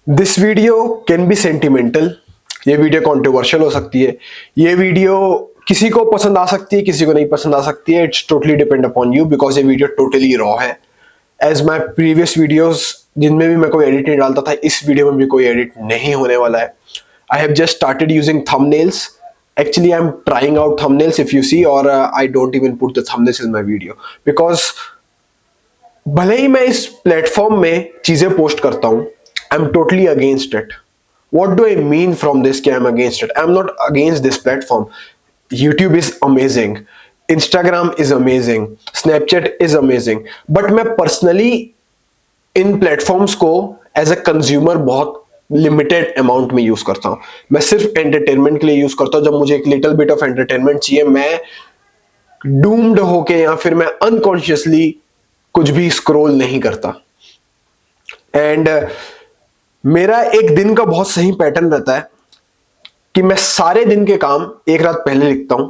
This video can be sentimental. ये video controversial हो सकती है। ये वीडियो किसी को पसंद आ सकती है, किसी को नहीं पसंद आ सकती है। It's totally depend upon you because ये वीडियो टोटली रॉ है। एज माई प्रीवियस वीडियोज जिनमें भी मैं कोई एडिट नहीं डालता था, इस वीडियो में भी कोई एडिट नहीं होने वाला है। I have just started using thumbnails. Actually, I'm trying out thumbnails if you see, or I don't even put the thumbnails in my video because भले ही मैं इस प्लेटफॉर्म में चीजें पोस्ट करता हूं, I am totally against it. What do I mean from this कि I am against it? I am not against this platform. YouTube is amazing, Instagram is amazing, Snapchat is amazing, but मैं personally in platforms को as a consumer बहुत limited amount में use करता हूं। मैं सिर्फ entertainment के लिए यूज करता हूं। जब मुझे एक लिटिल बिट ऑफ एंटरटेनमेंट चाहिए, मैं डूम्ड होके या फिर मैं अनकॉन्शियसली कुछ भी स्क्रॉल नहीं करता। एंड मेरा एक दिन का बहुत सही पैटर्न रहता है कि मैं सारे दिन के काम एक रात पहले लिखता हूं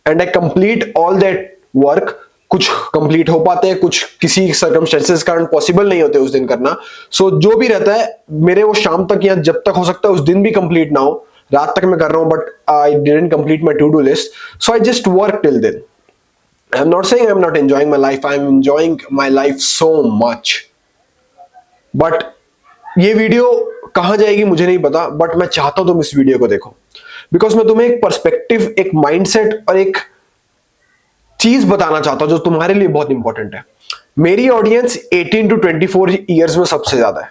and I complete all that work. कुछ कंप्लीट हो पाते हैं, कुछ किसी सर्कमस्टेंसेस कारण पॉसिबल नहीं होते उस दिन करना। सो जो भी रहता है मेरे, वो शाम तक या जब तक हो सकता है उस दिन भी कंप्लीट ना हो, रात तक मैं कर रहा हूं, but I didn't complete my to do list, so I just work till then. I'm not saying I'm not enjoying my life. I'm enjoying my life so much. But ये वीडियो कहाँ जाएगी मुझे नहीं पता, बट मैं चाहता हूं तुम इस वीडियो को देखो बिकॉज मैं तुम्हें एक पर्सपेक्टिव, एक माइंडसेट और एक चीज बताना चाहता हूं जो तुम्हारे लिए बहुत इंपॉर्टेंट है। मेरी ऑडियंस 18 to 24 ईयर्स में सबसे ज्यादा है।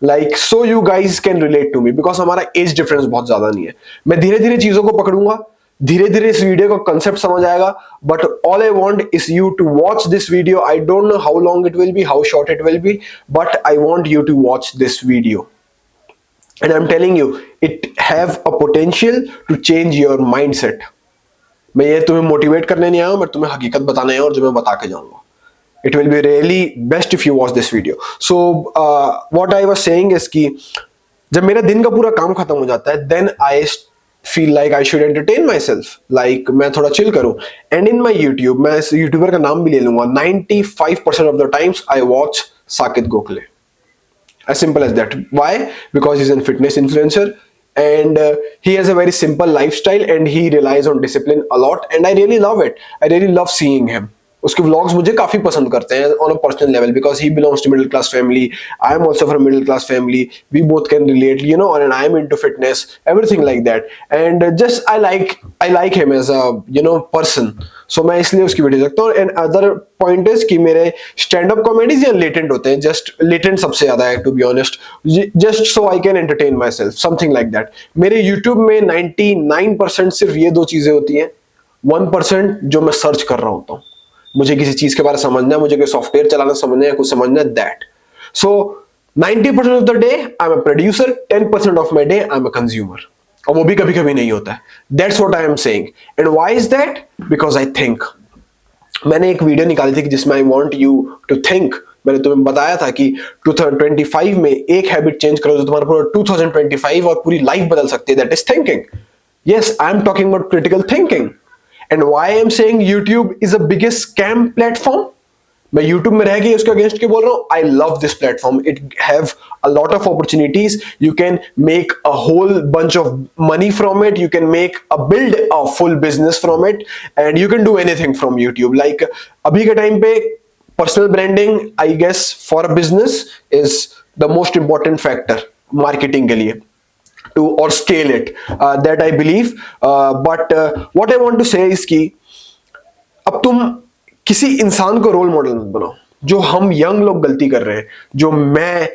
Like so you guys can relate to me because हमारा एज डिफरेंस बहुत ज्यादा नहीं है। मैं धीरे धीरे चीजों को पकड़ूंगा, धीरे धीरे इस वीडियो का कंसेप्ट समझ आएगा, but all I want is you to watch this video. I don't know how long it will be, how short it will be, but I want you to watch this video and I am telling you it have a potential to change your mindset. मैं ये तुम्हें motivate करने नहीं आया हूं, मैं तुम्हें हकीकत बताने आया हूं और जो मैं बता के जाऊंगा। It will be really best if you watch this video. So what I was saying is कि जब मेरा दिन का पूरा काम खत्म हो जाता है, then I feel like I should entertain myself, like मैं थोड़ा chill करूं। and in my YouTube, मैं इस यूट्यूबर का नाम भी ले लूंगा, 95% of the times I watch Sakit Gokhale, as simple as that. Why? Because he's a fitness influencer and he has a very simple lifestyle and he relies on discipline a lot and I really love it. I really love seeing him. उसके vlogs मुझे काफी पसंद करते हैं on a personal level because he belongs to middle class family, I am also from middle class family, we both can relate, you know, and I am into fitness, everything like that, and just I like him as a you know person. So मैं इसलिए उसकी video देखता हूँ। And other point is कि मेरे stand up comedies या latent होते हैं, जस्ट लेटेंट सबसे ज्यादा है to be honest, just so I can entertain my self, something like that. मेरे यूट्यूब में 99% सिर्फ ये दो चीजें होती हैं, 1% जो मैं सर्च कर रहा होता हूँ। मुझे किसी चीज के बारे में समझना है, मुझे कोई सॉफ्टवेयर चलाना समझना है, कुछ समझना है, that. So 90% of the day I am a producer, 10% of my day I am a consumer, और वो भी कभी कभी नहीं होता है। That's what I am saying. And why is that? Because I think. मैंने एक वीडियो निकाली थी जिसमें I want you to think. मैंने तुम्हें बताया था कि 2025 में एक हैबिट चेंज करो तो तुम्हारा पूरा 2025 और पूरी लाइफ बदल सकती है। That is thinking. Yes, I am talking about critical thinking. And why I am saying YouTube is the biggest scam platform? मैं YouTube में रह के उसके अगेंस्ट के बोल रहा हूँ। I love this platform. It have a lot of opportunities. You can make a whole bunch of money from it. You can build a full business from it, and you can do anything from YouTube. Like अभी के time पे personal branding, I guess, for a business is the most important factor marketing के लिए. To or scale it, that I believe, but what I want to say is कि अब तुम किसी इंसान को रोल मॉडल मत बनाओ। जो हम यंग लोग गलती कर रहे हैं, जो मैं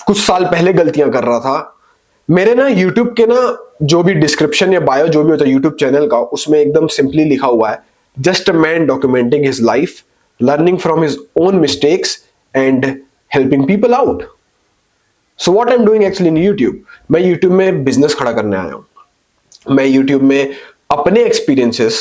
कुछ साल पहले गलतियां कर रहा था, मेरे ना यूट्यूब के ना जो भी डिस्क्रिप्शन या बायो जो भी होता है यूट्यूब चैनल का, उसमें एकदम सिंपली लिखा हुआ है, just a man documenting his life, learning from his own mistakes and helping people out. So what I am doing actually in YouTube, मैं यूट्यूब में बिजनेस खड़ा करने आया हूं। मैं यूट्यूब में अपने एक्सपीरियंसेस,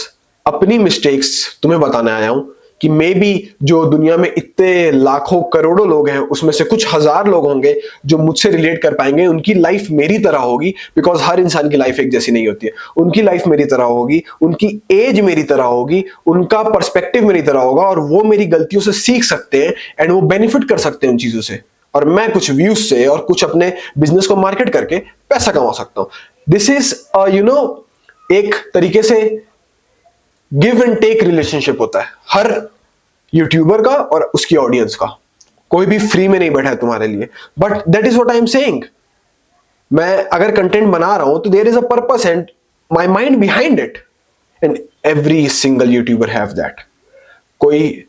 अपनी मिस्टेक्स तुम्हें बताने आया हूं कि मे बी जो दुनिया में इतने लाखों करोड़ों लोग हैं, उसमें से कुछ हजार लोग होंगे जो मुझसे रिलेट कर पाएंगे। उनकी लाइफ मेरी तरह होगी, बिकॉज हर इंसान की लाइफ एक जैसी नहीं होती है। उनकी लाइफ मेरी तरह होगी, उनकी एज मेरी तरह होगी, उनका पर्सपेक्टिव मेरी तरह होगा, और वो मेरी गलतियों से सीख सकते हैं एंड वो बेनिफिट कर सकते हैं उन चीजों से। और मैं कुछ व्यूज से और कुछ अपने बिजनेस को मार्केट करके पैसा कमा सकता हूं। दिस इज एक तरीके से गिव एंड टेक रिलेशनशिप होता है हर यूट्यूबर का और उसकी ऑडियंस का। कोई भी फ्री में नहीं बैठा है तुम्हारे लिए, but that is what I am saying. मैं अगर कंटेंट बना रहा हूं तो there is a purpose and my mind behind it, and every single YouTuber have that. कोई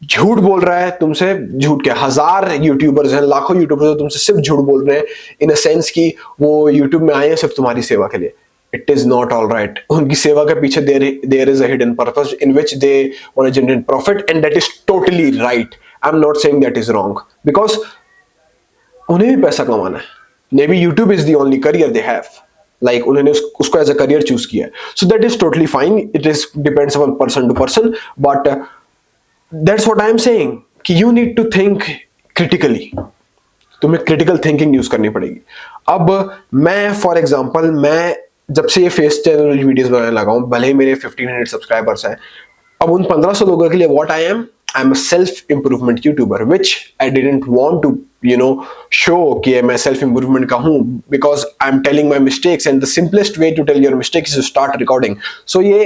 झूठ बोल रहा है तुमसे, झूठ क्या, हजार यूट्यूबर्स हैं, लाखों यूट्यूबर्स तुमसे सिर्फ झूठ बोल रहे हैं इन अ सेंस कि वो यूट्यूब में आए हैं सिर्फ तुम्हारी सेवा के लिए। It is not all right. उनकी सेवा के पीछे there is a hidden purpose in which they want to generate profit, and that is totally right. I am not saying that is wrong, because उन्हें भी पैसा कमाना है। Maybe YouTube is the only career they have, like उन्होंने उसको as a career choose किया है, so that is totally fine. It is depends upon person to person, but that's what I am saying कि you need to think critically. तुम्हें critical thinking use करनी पड़ेगी। अब मैं फॉर एग्जांपल, मैं जब से ये फेस चैनल वीडियोस बनाने लगा हूं, भले ही मेरे 1500 सब्सक्राइबर्स हैं, अब उन 1500 लोगों के लिए what I M a self improvement YouTuber, which I didn't want to show कि मैं self improvement का हूँ, because I'm telling my mistakes and the simplest way to tell your mistakes is to start recording. So ये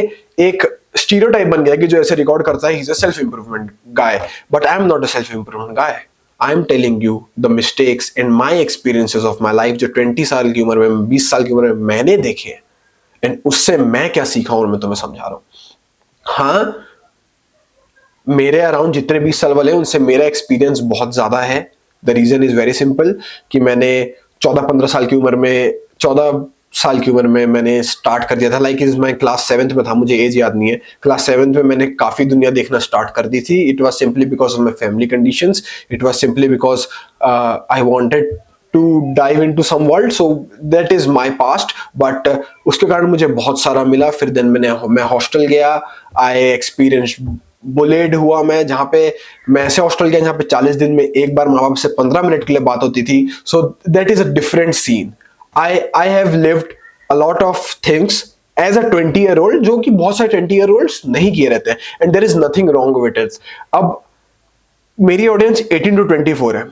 एक stereotype बन गया कि जो ऐसे record करता है he's a self improvement guy, but I'm not a self improvement guy. I'm telling you the mistakes and my experiences of my life जो 20 साल की उम्र में, 20 साल की उम्र में मैंने देखे हैं, and उससे मैं क्या सीखा हूँ और मैं तुम्हें समझा रहा हूँ। हाँ, मेरे अराउंड जितने 20 साल वाले हैं उनसे मेरा एक्सपीरियंस बहुत ज्यादा है। The reason is very simple कि मैंने 14 साल की उम्र में मैंने स्टार्ट कर दिया था। लाइक इज मैं क्लास 7th में था, मुझे एज याद नहीं है। क्लास 7th में मैंने काफी दुनिया देखना स्टार्ट कर दी थी। It was simply because of my family conditions, it was simply because I wanted to dive into some world, so that is my past. But उसके कारण मुझे बहुत सारा मिला। फिर देन मैं हॉस्टल गया, आई एक्सपीरियंस बुलेड हुआ मैं, जहां पे मैं ऐसे हॉस्टल गया जहां पे 40 दिन में एक बार माँ बाप से 15 मिनट के लिए बात होती थी। So that is a different scene. I have lived a lot of things as a 20-year-old जो कि बहुत सारे 20-year-olds नहीं किए रहते हैं, and there is nothing wrong with it. अब मेरी ऑडियंस 18 to 24 है,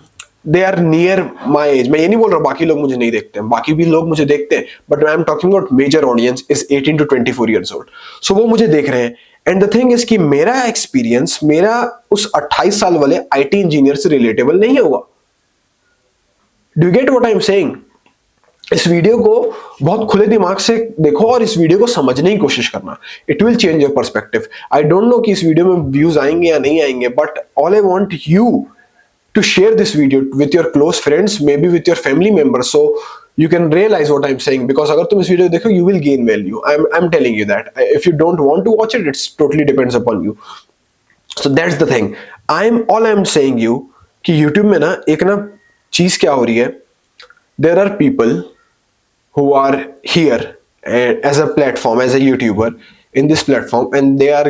they are near my age. मैं ये नहीं बोल रहा बाकी लोग मुझे नहीं देखते हैं, बाकी भी लोग मुझे देखते हैं, but I am talking about major audience is 18 to 24 years old. So वो मुझे देख रहे हैं, एंड द थिंग इज कि मेरा एक्सपीरियंस मेरा उस 28 साल वाले आईटी इंजीनियर से रिलेटेबल नहीं होगा। Do you get what I am saying? इस वीडियो को बहुत खुले दिमाग से देखो और इस वीडियो को समझने की कोशिश करना। It will change your perspective. I don't no कि इस वीडियो में व्यूज आएंगे या नहीं आएंगे, but all I want you to share this video with your close friends, maybe with your family members, so you can realize what I'm saying. Because अगर तुम इस वीडियो देखो, you will gain value. I'm telling you that. If you don't want to watch it, it's totally depends upon you. So that's the thing. I'm saying you कि YouTube में ना एक ना चीज क्या हो रही है, there are people who are here as a platform, as a YouTuber in this platform, and they are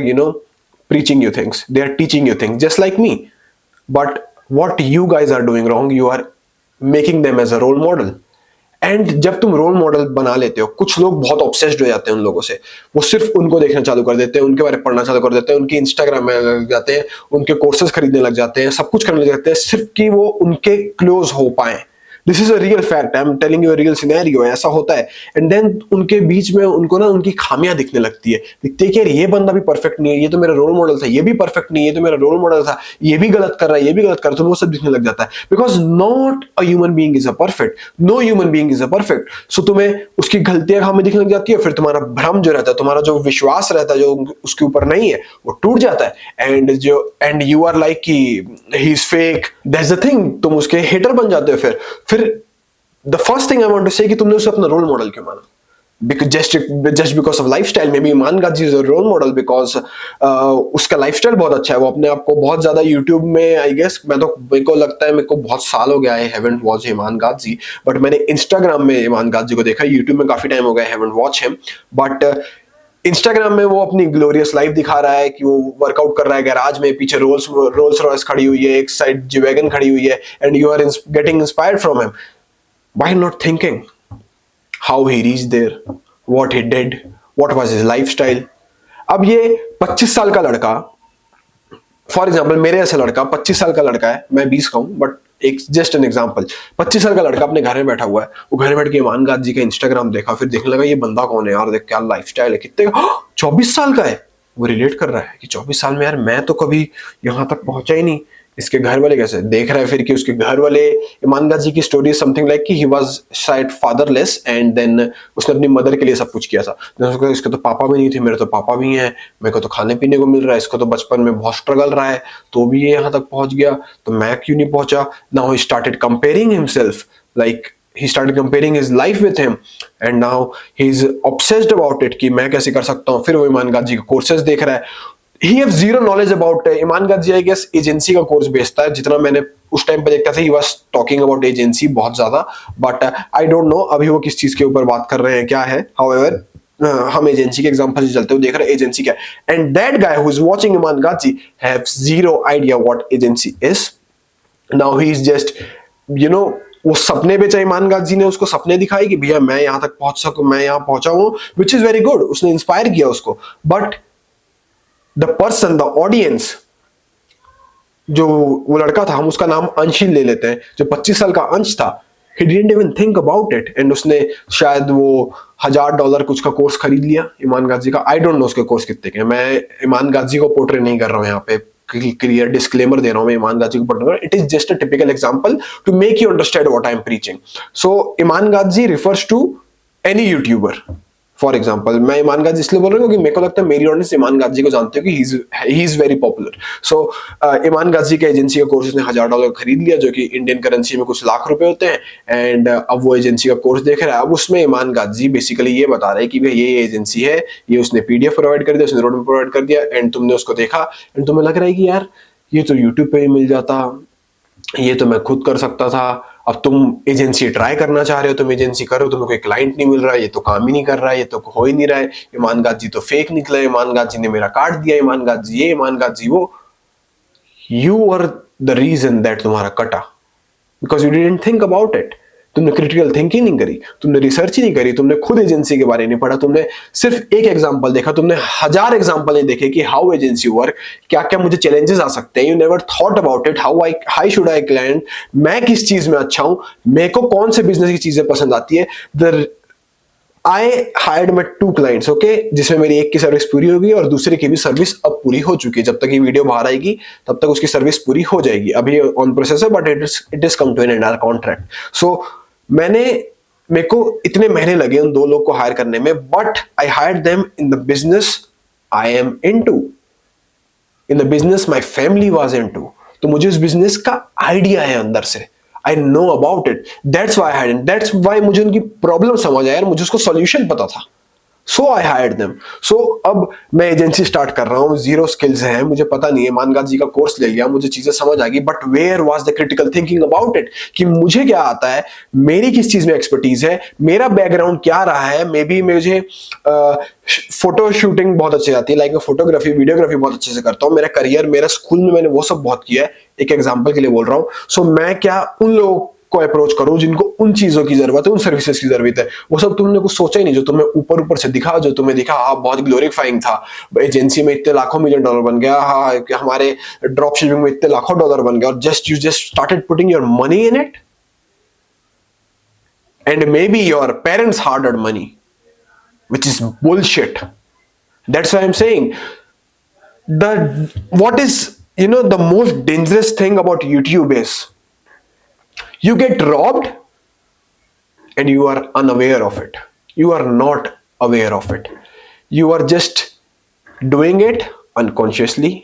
preaching you things, they are teaching you things just like me. But what you guys are doing wrong, you are making them as a role model. And जब तुम role model बना लेते हो, कुछ लोग बहुत obsessed हो जाते हैं उन लोगों से, वो सिर्फ उनको देखना चालू कर देते हैं, उनके बारे में पढ़ना चालू कर देते हैं, उनकी इंस्टाग्राम में लग जाते हैं, उनके कोर्सेज खरीदने लग जाते हैं, सब कुछ करने लग जाते हैं सिर्फ कि वो उनके क्लोज हो पाए। This is a real fact, I am telling you a real scenario, ऐसा होता है। एंड देन उनके बीच में उनको ना उनकी खामियां दिखने लगती है, दिखती है कि यार ये बंदा भी परफेक्ट नहीं है, ये तो मेरा रोल मॉडल था, ये भी परफेक्ट नहीं है, ये तो मेरा रोल मॉडल था, ये भी गलत कर रहा है, ये भी गलत कर रहा है, तो वो सब दिखने लग जाता है। Because not a human being is a perfect, no human being is a perfect. So तुम्हें उसकी गलतियां खामियां दिखने लग जाती है, फिर तुम्हारा भ्रम जो रहता है, तुम्हारा जो विश्वास रहता है जो उसके ऊपर नहीं है, वो टूट जाता है। एंड यू आर लाइक कि he is fake, that's the thing, तुम उसके हेटर बन जाते हो। फिर the first thing I want to say कि तुमने उसे अपना रोल मॉडल क्यों माना? Because just because of lifestyle, maybe Iman Gadzhi is a role model because उसका लाइफस्टाइल बहुत अच्छा है, वो अपने आप को बहुत ज्यादा यूट्यूब में, आई गेस मेरे को लगता है, मेरे को बहुत साल हो गया है, haven't watch Iman Gadhi, but मैंने इंस्टाग्राम में इमान गाजी को देखा, यूट्यूब में काफी टाइम हो गया, haven't watch him, but Instagram में वो अपनी ग्लोरियस लाइफ दिखा रहा है कि वो वर्कआउट कर रहा है गैराज में, पीछे रोल्स रॉयस खड़ी हुई है, एक साइड जी वैगन खड़ी हुई है, and you are getting inspired from him. Why not thinking how he reached there, what he did, what was his lifestyle? अब ये 25 साल का लड़का फॉर एग्जाम्पल मेरे ऐसा लड़का 25 साल का लड़का है, मैं 20 का हूं, बट एक जस्ट एन एग्जाम्पल, 25 साल का लड़का अपने घर में बैठा हुआ है, वो घर में बैठ के ईमान गाजी जी का इंस्टाग्राम देखा, फिर देखने लगा ये बंदा कौन है यार, देख क्या लाइफस्टाइल है, कितने 24 साल का है। वो रिलेट कर रहा है कि 24 साल में यार मैं तो कभी यहां तक पहुंचा ही नहीं, इसके घर वाले कैसे देख रहा है, फिर कि उसके घर वाले, ईमान गाजी की स्टोरी समथिंग लाइक कि ही वाज शायद फादरलेस एंड देन उसने अपनी मदर के लिए सब कुछ किया था। इसके तो पापा भी नहीं थे, मेरे तो पापा भी हैं, मेरे को तो खाने पीने को मिल रहा है, इसको तो बचपन में बहुत स्ट्रगल रहा है तो भी ये यहाँ तक पहुंच गया, तो मैं क्यों नहीं पहुंचा। Now he started comparing himself, like he started comparing his life with him and now he's obsessed about it कि मैं कैसे कर सकता हूँ। फिर वो ईमान गाजी का कोर्सेज देख रहा है। he have zero knowledge about Iman Gadhi I guess agency का कोर्स बेचता है, जितना मैंने उस टाइम पे देखता था he was talking about agency बहुत ज्यादा, बट आई डोंट नो अभी वो किस चीज के ऊपर बात कर रहे हैं क्या है। however हम एजेंसी के एग्जांपल से चलते हुए देख रहे हैं एजेंसी क्या है, and that guy who is watching Iman Gadhi have zero idea what agency is. Now he is just वो सपने बेचा ईमान गाजी ने, उसको सपने दिखाई कि भैया मैं यहां तक पहुंच सकूं, मैं यहां पहुंचा हूं, विच इज वेरी गुड, उसने इंस्पायर किया उसको, but the person, the audience, जो वो लड़का था, हम उसका नाम अंशिल ले लेते हैं, जो 25 साल का अंश था, he didn't even think about it and उसने शायद वो $1000 कुछ का कोर्स खरीद लिया ईमान गाजी का। आई डोंट नो उसके कोर्स कितने के, मैं ईमान गाजी को पोर्ट्रे नहीं कर रहा हूं यहाँ पे, क्लियर डिस्क्लेमर दे रहा हूं मैं ईमान गाजी को portray, it is just a typical example to make you understand what I am preaching. So Iman Gadhi refers to any YouTuber. For example मैं ईमान गाजी इसलिए बोल रहा हूँ क्योंकि मेरे को लगता है मेरी ऑडियंस ईमान गाजी को जानते हो कि ही इज वेरी पॉपुलर। सो ईमान गाजी के एजेंसी का कोर्स उसने $1000 खरीद लिया, जो कि इंडियन करेंसी में कुछ लाख रुपए होते हैं, एंड अब वो एजेंसी का कोर्स देख रहा है। अब उसमें ईमान गाजी बेसिकली ये बता रहा है कि भाई ये एजेंसी है, ये उसने पीडीएफ प्रोवाइड कर दिया, उसने रोड में प्रोवाइड कर दिया, एंड तुमने उसको देखा एंड तुम्हें लग रहा है कि यार ये तो यूट्यूब पे ही मिल जाता, ये तो मैं खुद कर सकता था। अब तुम एजेंसी ट्राई करना चाह रहे हो, तुम एजेंसी करो, तुम्हें कोई क्लाइंट नहीं मिल रहा है, ये तो काम ही नहीं कर रहा है, ये तो हो ही नहीं रहा है, ईमान गाजी तो फेक निकला, ईमान गाजी ने मेरा काट दिया, ईमान गाजी ये, ईमान गाजी वो। You are the reason that तुम्हारा कटा, because you didn't think about it. तुमने क्रिटिकल थिंकिंग नहीं करी, तुमने रिसर्च ही नहीं करी, तुमने खुद एजेंसी के बारे में पढ़ा, तुमने सिर्फ एक एग्जांपल देखा, तुमने 1000 एग्जांपल नहीं देखे कि हाउ एजेंसी वर्क, क्या क्या मुझे चैलेंजेस आ सकते हैं। You never thought about it, how should I client, मैं किस चीज में अच्छा हूं, मेरे को कौन से बिजनेस की चीजें पसंद आती है। I hired my 2 clients, okay, जिसमें मेरी एक की सर्विस पूरी होगी और दूसरे की भी सर्विस अब पूरी हो चुकी है। जब तक ये वीडियो बाहर आएगी तब तक उसकी सर्विस पूरी हो जाएगी, अभी ऑन प्रोसेस है, but it is come to an end our contract. So मेरे को इतने महीने लगे उन 2 लोग को हायर करने में, but I hired them in the business I am into, in the business my family was into. तो मुझे उस बिजनेस का आइडिया है अंदर से, I know about it, that's why I hired, that's why मुझे उनकी प्रॉब्लम समझ आया और मुझे उसको सॉल्यूशन पता था। सो आई हायर्ड देम। सो अब मैं एजेंसी स्टार्ट कर रहा हूँ, जीरो स्किल्स हैं, मुझे पता नहीं है, ईमान गाजी का कोर्स ले लिया, मुझे चीजें समझ आ गई, but where was the critical thinking about it, कि मुझे क्या आता है, मेरी किस चीज में एक्सपर्टीज है, मेरा बैकग्राउंड क्या रहा है। मे बी मुझे फोटो शूटिंग बहुत अच्छी आती है, लाइक मैं फोटोग्राफी वीडियोग्राफी बहुत अच्छे से करता हूँ, मेरा करियर, मेरा स्कूल में मैंने वो सब बहुत किया है, एक एग्जाम्पल के लिए बोल रहा हूँ। सो मैं क्या उन लोगों को अप्रोच करूं जिनको उन चीजों की जरूरत है, उन सर्विसेज की जरूरत है, वो सब तुमने कुछ सोचा ही नहीं, जो तुम्हें ऊपर ऊपर से दिखा, जो तुम्हें दिखा हाँ बहुत ग्लोरीफाइंग था, एजेंसी में इतने लाखों मिलियन डॉलर बन गया, हाँ हमारे ड्रॉप शिपिंग में इतने लाखों डॉलर बन गया, और you just started putting your money in it, and may be your parents hard earned money, which is bullshit. That's why I'm saying what is the most dangerous thing about YouTube is you get robbed and you are unaware of it. You are not aware of it. You are just doing it unconsciously.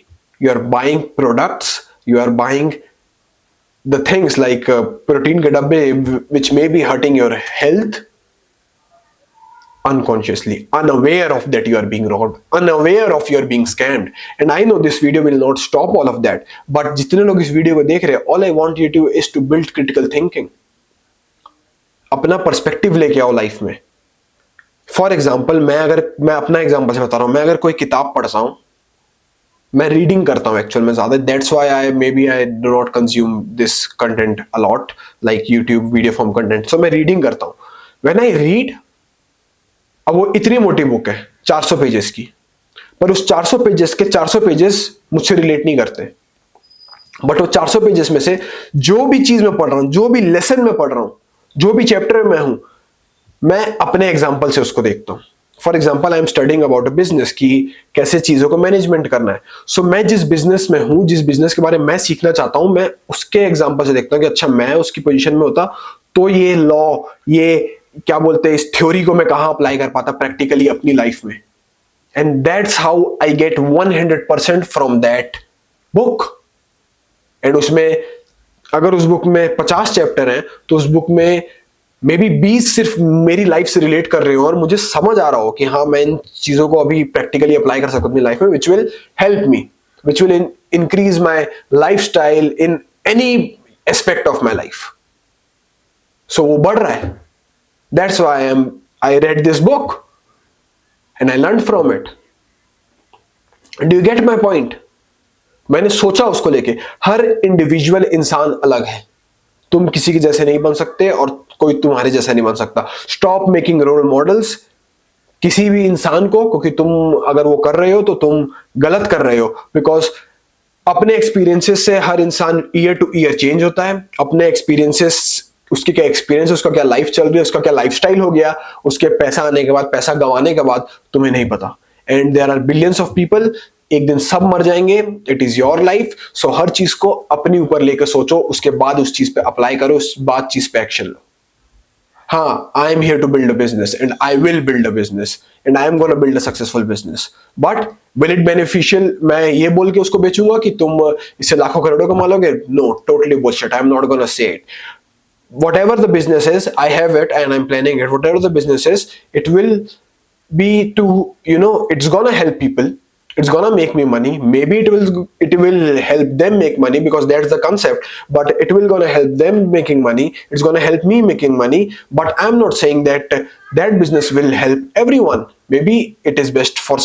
You are buying products. You are buying the things like protein ke dabbe which may be hurting your health unconsciously, unaware of that you are being robbed, unaware of you are being scammed. And I know this video will not stop all of that, but जितने लोग इस video को देख रहे हैं, all I want you to is to build critical thinking. अपना perspective लेके आओ लाइफ में। फॉर एग्जाम्पल मैं अपना एग्जाम्पल से बता रहा हूं, मैं अगर कोई किताब पढ़ता हूं, मैं रीडिंग करता हूं एक्चुअल में ज्यादा, that's why I do not consume this content a lot like YouTube video form content. So मैं रीडिंग करता हूं, व्हेन आई रीड, अब वो इतनी मोटी बुक है 400 पेजेस की, पर उस 400 पेजेस के 400 पेजेस मुझसे रिलेट नहीं करते। बट वो 400 पेजेस में से जो भी चीज मैं पढ़ रहा हूं, जो भी लेसन मैं पढ़ रहा हूं, जो भी चैप्टर में मैं हूं, मैं अपने एग्जाम्पल से उसको देखता हूं। For example, I am studying about a business कि कैसे चीजों को मैनेजमेंट करना है। सो मैं जिस बिजनेस में हूं, जिस बिजनेस के बारे में मैं सीखना चाहता हूं, मैं उसके एग्जाम्पल से देखता हूं कि अच्छा, मैं उसकी पोजीशन में होता तो ये लॉ, ये क्या बोलते हैं, इस थ्योरी को मैं कहां अप्लाई कर पाता प्रैक्टिकली अपनी लाइफ में। And that's how I get 100% from that book. And उसमें अगर उस बुक में 50 चैप्टर हैं तो उस बुक में मे बी 20 सिर्फ मेरी लाइफ से रिलेट कर रहे हो और मुझे समझ आ रहा हो कि हाँ, मैं इन चीजों को अभी प्रैक्टिकली अप्लाई कर सकता हूं अपनी लाइफ में, which will help me, which will increase my life style in any aspect of my life. So वो बढ़ रहा है। That's why I read this book and I learn from it. Do you get my point? मैंने सोचा उसको लेके, हर individual इंसान अलग है। तुम किसी के जैसे नहीं बन सकते और कोई तुम्हारे जैसा नहीं बन सकता। स्टॉप मेकिंग रोल मॉडल्स किसी भी इंसान को, क्योंकि तुम अगर वो कर रहे हो तो तुम गलत कर रहे हो। बिकॉज अपने एक्सपीरियंसेस से हर इंसान ईयर टू ईयर चेंज होता है। अपने एक्सपीरियंसेस, उसके क्या एक्सपीरियंस, उसका क्या लाइफ चल रही है, उसका क्या लाइफस्टाइल हो गया, उसके पैसा आने के बाद, पैसा गंवाने के बाद तुम्हें नहीं पता। And there are billions of people, एक दिन सब मर जाएंगे। It is your life. So हर चीज को अपने ऊपर लेकर सोचो, उसके बाद उस चीज पे अप्लाई करो, उस बाद चीज पे एक्शन लो। हाँ, I am here to build a business and I will build a business and I am gonna build a successful business, but will it beneficial मैं ये बोल के उसको बेचूंगा कि तुम इससे लाखों करोड़ों कमा लोगे? No, totally bullshit. I am not gonna say it. Whatever the business is, I have it and I'm planning it. Whatever the business is, it will be to, it's gonna help people. It's gonna make me money. Maybe it will help them make money because that's the concept. But it will gonna help them making money. It's gonna help me making money. But I'm not saying that that business will help everyone. Maybe it is best for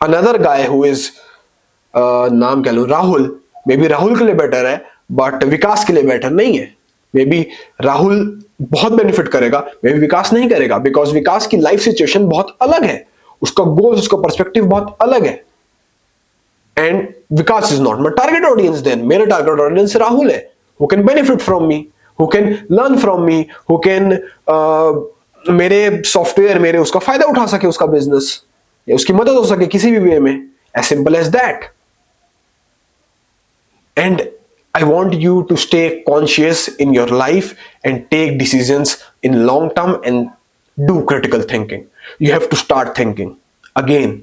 another guy who is नाम कह लूं Rahul. May be Rahul के लिए better है, but विकास के लिए better नहीं है। मे बी राहुल बहुत बेनिफिट करेगा, मे बी विकास नहीं करेगा, बिकॉज विकास की लाइफ सिचुएशन बहुत अलग है, उसका गोल, उसका पर्सपेक्टिव बहुत अलग है। And Vikas is not my target audience. Then मेरा टारगेट ऑडियंस राहुल है, who can benefit from me, who can learn from me, who can मेरे सॉफ्टवेयर, मेरे उसका फायदा उठा सके, उसका बिजनेस या उसकी मदद हो सके किसी भी वे में। As simple as that. And I want you to stay conscious in your life and take decisions in long term and do critical thinking. You have to start thinking again.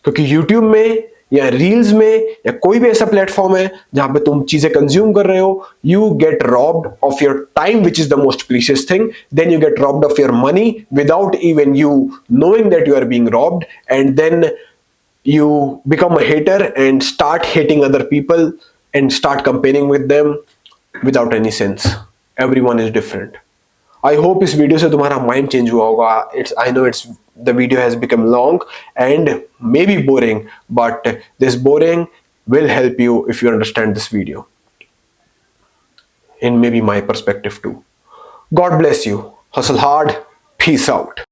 क्योंकि YouTube में या reels में या कोई भी ऐसा platform है जहां पे तुम चीजें कंज्यूम कर रहे हो, you get robbed of your time, which is the most precious thing. Then you get robbed of your money without even you knowing that you are being robbed. And then you become a hater and start hating other people and start comparing with them without any sense. Everyone is different. I hope इस video से तुम्हारा mind change हुआ होगा। I know the video has become long and maybe boring, but this boring will help you if you understand this video. In maybe my perspective too. God bless you. Hustle hard. Peace out.